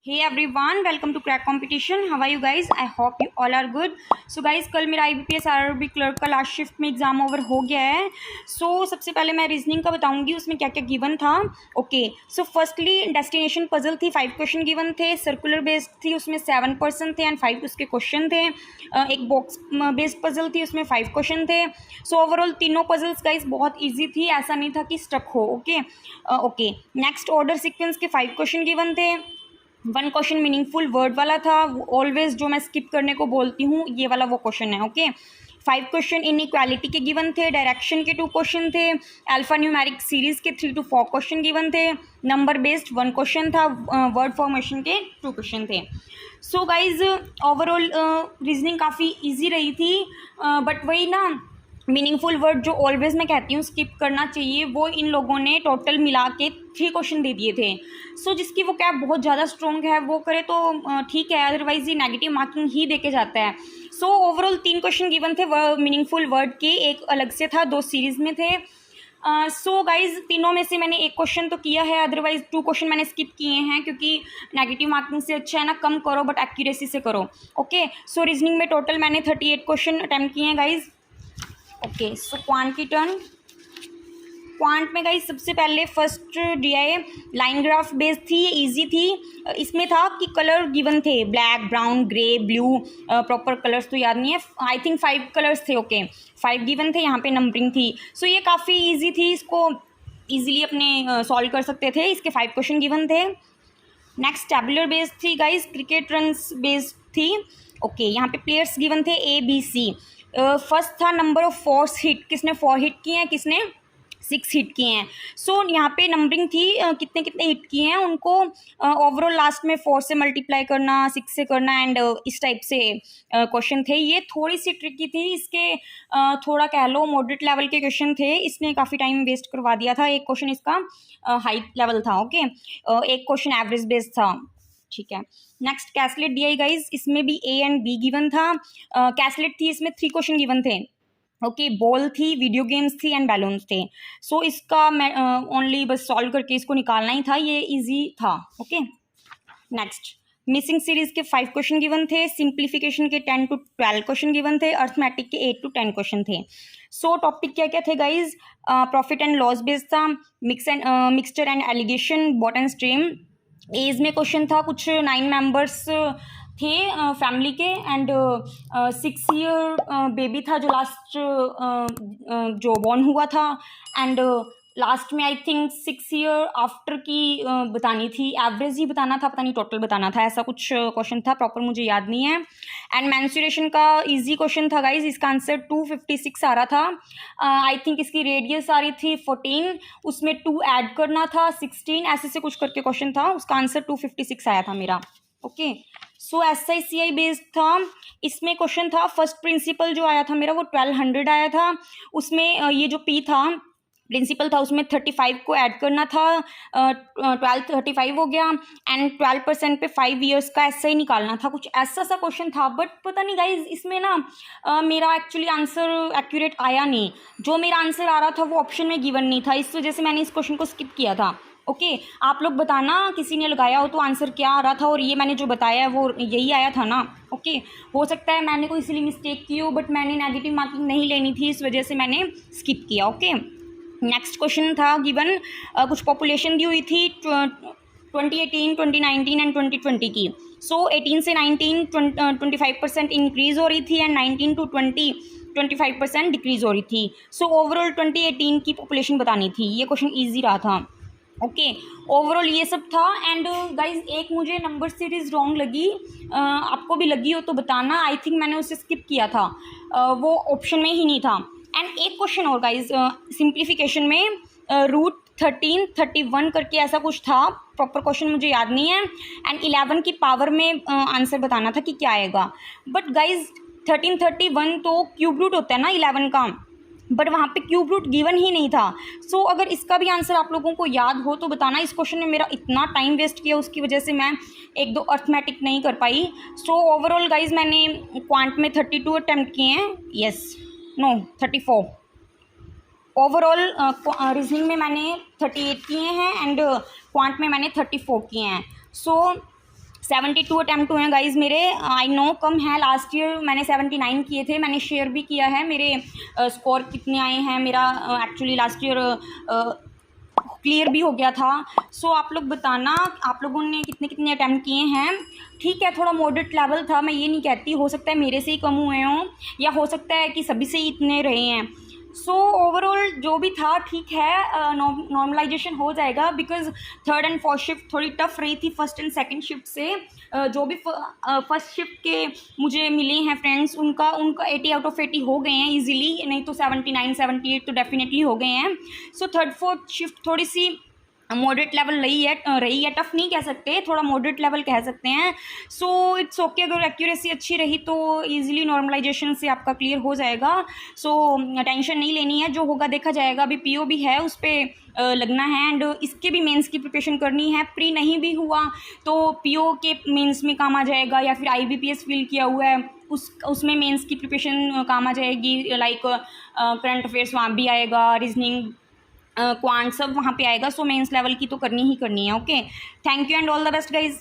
Hey everyone, welcome to crack competition. How are you guys? I hope you all are good. So guys, कल मेरा IBPS RRB clerk का last shift में exam over हो गया है। सबसे पहले मैं रीजनिंग का बताऊंगी उसमें क्या क्या गिवन था। Okay, so firstly destination puzzle थी, 5 क्वेश्चन गिवन थे। सर्कुलर बेस्ड थी, उसमें 7 पर्सन थे एंड 5 उसके क्वेश्चन थे। एक बॉक्स बेस्ड पजल थी, उसमें 5 क्वेश्चन थे। ओवरऑल तीनों पजल्स गाइज बहुत ईजी थी, ऐसा नहीं था कि स्टक हो। ओके, नेक्स्ट ऑर्डर सिक्वेंस के 5 क्वेश्चन गिवन थे। 1 क्वेश्चन मीनिंगफुल वर्ड वाला था, ऑलवेज जो मैं स्किप करने को बोलती हूँ ये वाला वो क्वेश्चन है। ओके, 5 क्वेश्चन इन इक्वालिटी के गिवन थे। डायरेक्शन के 2 क्वेश्चन थे। अल्फा न्यूमेरिक सीरीज के 3 to 4 क्वेश्चन गिवन थे। नंबर बेस्ड 1 क्वेश्चन था। वर्ड फॉर्मेशन के 2 क्वेश्चन थे। सो गाइज, ओवरऑल रीजनिंग काफ़ी ईजी रही थी, बट वही ना, मीनिंगफुल वर्ड जो ऑलवेज मैं कहती हूँ स्किप करना चाहिए, वो इन लोगों ने टोटल मिला के 3 क्वेश्चन दे दिए थे। जिसकी वो कैप बहुत ज़्यादा स्ट्रॉन्ग है वो करे तो ठीक है, अदरवाइज ये नेगेटिव मार्किंग ही देके जाता है। ओवरऑल 3 क्वेश्चन गिवन थे मीनिंगफुल वर्ड के, एक अलग से था, 2 सीरीज में थे। गाइज, तीनों में से मैंने एक क्वेश्चन तो किया है, अदरवाइज 2 क्वेश्चन मैंने स्किप किए हैं, क्योंकि नेगेटिव मार्किंग से अच्छा है ना कम करो बट एक्यूरेसी से करो। ओके, रीजनिंग में टोटल मैंने 38 क्वेश्चन अटैम्प्ट किए हैं गाइज। ओके, क्वांट की टर्न। क्वांट में गाइस सबसे पहले फर्स्ट दिया है लाइन ग्राफ बेस्ड थी, ये इजी थी। इसमें था कि कलर गिवन थे, black, brown, grey, blue. Proper colours तो याद नहीं है, आई थिंक 5 कलर्स थे। ओके, 5 गिवन थे, यहाँ पे नंबरिंग थी। ये काफ़ी इजी थी, इसको इजीली अपने सॉल्व कर सकते थे। इसके 5 क्वेश्चन गिवन थे। नेक्स्ट टैबुलर बेस्ड थी गाइस, क्रिकेट रन्स बेस्ड थी। ओके, यहाँ पे प्लेयर्स गिवन थे ABC। फर्स्ट था नंबर ऑफ 4 हिट, किसने 4 हिट किए हैं, किसने 6 हिट किए हैं। यहाँ पे नंबरिंग थी कितने कितने हिट किए हैं उनको, ओवरऑल लास्ट में 4 से मल्टीप्लाई करना, 6 से करना एंड इस टाइप से क्वेश्चन थे। ये थोड़ी सी ट्रिकी थी, इसके थोड़ा कह लो मॉडरेट लेवल के क्वेश्चन थे, इसने काफ़ी टाइम वेस्ट करवा दिया था। एक क्वेश्चन इसका हाई लेवल था। ओके, एक क्वेश्चन एवरेज बेस्ड था। ठीक है, नेक्स्ट कैसलेट दिया गाइज, इसमें भी A एंड B गिवन था। कैसलेट थी, इसमें 3 क्वेश्चन गिवन थे। ओके, बॉल थी, वीडियो गेम्स थी एंड बैलून्स थे। इसका मैं ओनली बस सॉल्व करके इसको निकालना ही था, ये इजी था। ओके, नेक्स्ट मिसिंग सीरीज के 5 क्वेश्चन गिवन थे। सिंप्लीफिकेशन के 10 to 12 क्वेश्चन गिवन थे। अर्थमेटिक के 8 to 10 क्वेश्चन थे। टॉपिक क्या क्या थे guys? Profit and loss based था, mixture and alligation, boat and stream. Age में क्वेश्चन था, कुछ 9 मेंबर्स थे फैमिली के एंड 6 ईयर बेबी था जो लास्ट जो बॉर्न हुआ था, एंड लास्ट में आई थिंक 6 ईयर आफ्टर की बतानी थी, एवरेज ही बताना था, पता नहीं टोटल बताना था, ऐसा कुछ क्वेश्चन था, प्रॉपर मुझे याद नहीं है। एंड मेंस्ट्रुएशन का इजी क्वेश्चन था गाइज, इसका आंसर 256 आ रहा था। आई थिंक इसकी रेडियस आ रही थी 14, उसमें 2 ऐड करना था 16, ऐसे से कुछ करके क्वेश्चन था, उसका आंसर 256 आया था मेरा। ओके, SICI बेस्ड था। इसमें क्वेश्चन था फर्स्ट प्रिंसिपल जो आया था मेरा वो 1200 आया था। उसमें ये जो P था प्रिंसिपल था, उसमें 35 को ऐड करना था, 1235 हो गया एंड 12% पे 5 ईयर्स का ऐसा ही निकालना था, कुछ ऐसा सा क्वेश्चन था। बट पता नहीं गाइज, इसमें ना मेरा एक्चुअली आंसर एक्यूरेट आया नहीं, जो मेरा आंसर आ रहा था वो ऑप्शन में गिवन नहीं था, इस वजह से मैंने इस क्वेश्चन को स्किप किया था। ओके, आप लोग बताना किसी ने लगाया हो तो आंसर क्या आ रहा था, और ये मैंने जो बताया है वो यही आया था ना। ओके, हो सकता है मैंने कोई इसलिए मिस्टेक की हो, बट मैंने नेगेटिव मार्किंग नहीं लेनी थी, इस वजह से मैंने स्किप किया। ओके, नेक्स्ट क्वेश्चन था गिवन, कुछ पॉपुलेशन दी हुई थी 2018, 2019 एंड 2020 की। 18 से 19 25% इंक्रीज हो रही थी एंड 19 to 20 25% डिक्रीज हो रही थी। ओवरऑल 2018 की पॉपुलेशन बतानी थी, ये क्वेश्चन ईजी रहा था। ओके, ओवरऑल ये सब था। एंड गाइज, एक मुझे नंबर सीरीज रॉन्ग लगी, आपको भी लगी हो तो बताना, आई थिंक मैंने उसे स्किप किया था, वो ऑप्शन में ही नहीं था। एंड एक क्वेश्चन और गाइज, सिंप्लीफिकेशन में √13 31 करके ऐसा कुछ था, प्रॉपर क्वेश्चन मुझे याद नहीं है, एंड 11 की पावर में आंसर बताना था कि क्या आएगा। बट गाइज 13 31 तो क्यूब रूट होता है ना 11 का, बट वहाँ पे क्यूब रूट गिवन ही नहीं था। अगर इसका भी आंसर आप लोगों को याद हो तो बताना। इस क्वेश्चन में मेरा इतना टाइम वेस्ट किया, उसकी वजह से मैं 1-2 अर्थमेटिक नहीं कर पाई। ओवरऑल गाइज, मैंने क्वांट में 32 अटैम्प्ट किए हैं, यस नो 34। ओवरऑल रीजनिंग में मैंने 38 किए हैं एंड क्वांट में मैंने 34 किए हैं। 72 अटैम्प्ट हुए हैं गाइज मेरे। आई नो कम है, लास्ट ईयर मैंने 79 किए थे, मैंने शेयर भी किया है मेरे स्कोर कितने आए हैं। मेरा एक्चुअली लास्ट ईयर क्लियर भी हो गया था। सो आप लोग बताना आप लोगों ने कितने कितने अटैम्प्ट किए हैं। ठीक है, थोड़ा मॉडरेट लेवल था, मैं ये नहीं कहती, हो सकता है मेरे से ही कम हुए हों या हो सकता है कि सभी से ही इतने रहे हैं। सो ओवरऑल जो भी था ठीक है, नॉर्मलाइजेशन हो जाएगा because third and fourth shift थोड़ी टफ रही थी फर्स्ट एंड सेकंड शिफ्ट से। जो भी फर्स्ट शिफ्ट के मुझे मिले हैं फ्रेंड्स उनका 80 आउट ऑफ 80 हो गए हैं इजीली, नहीं तो 79 78 तो डेफिनेटली हो गए हैं। सो थर्ड फोर्थ शिफ्ट थोड़ी सी मॉडरेट लेवल रही है, टफ नहीं कह सकते, थोड़ा मॉडरेट लेवल कह सकते हैं। सो इट्स ओके, अगर एक्यूरेसी अच्छी रही तो इजीली नॉर्मलाइजेशन से आपका क्लियर हो जाएगा। सो टेंशन नहीं लेनी है, जो होगा देखा जाएगा। अभी पीओ भी है, उस पर लगना है एंड इसके भी मेंस की प्रिपरेशन करनी है। प्री नहीं भी हुआ तो पीओ के मेंस में काम आ जाएगा, या फिर आईबीपीएस फिल किया हुआ है उसमें मेंस की प्रिपरेशन काम आ जाएगी। लाइक करंट अफेयर्स वहाँ भी आएगा, रीजनिंग क्वांट सब वहाँ पे आएगा। सो मेंस लेवल की तो करनी ही करनी है। Okay, thank you and all the best guys.